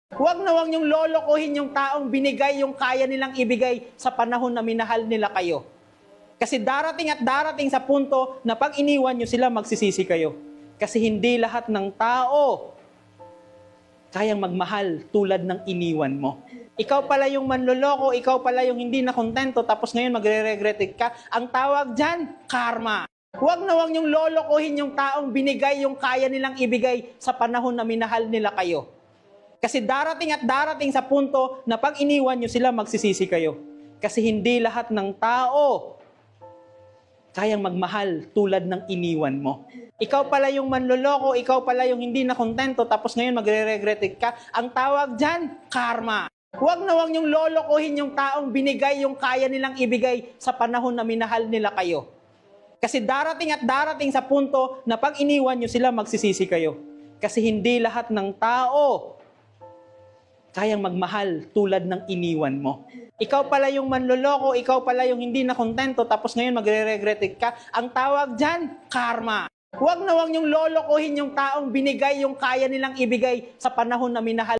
Huwag na huwag niyong lolokohin yung taong binigay yung kaya nilang ibigay sa panahon na minahal nila kayo. Kasi darating at darating sa punto na pag iniwan niyo sila, magsisisi kayo. Kasi hindi lahat ng tao kayang magmahal tulad ng iniwan mo. Ikaw pala yung manloloko, ikaw pala yung hindi na kontento, tapos ngayon magre-regret ka. Ang tawag dyan, karma. Huwag na huwag niyong lolokohin yung taong binigay yung kaya nilang ibigay sa panahon na minahal nila kayo. Kasi darating at darating sa punto na pag iniwan nyo sila, magsisisi kayo. Kasi hindi lahat ng tao kayang magmahal tulad ng iniwan mo. Ikaw pala yung manloloko, ikaw pala yung hindi na kontento, tapos ngayon magre-regret ka. Ang tawag dyan, karma. Huwag na huwag niyong lolokohin yung taong binigay yung kaya nilang ibigay sa panahon na minahal nila kayo. Kasi darating at darating sa punto na pag iniwan nyo sila, magsisisi kayo. Kasi hindi lahat ng tao kayang magmahal tulad ng iniwan mo. Ikaw pala yung manloloko, ikaw pala yung hindi na kontento, tapos ngayon magre-regret ka. Ang tawag dyan, karma. Huwag na huwag niyong lolokohin yung taong binigay yung kaya nilang ibigay sa panahon na minahal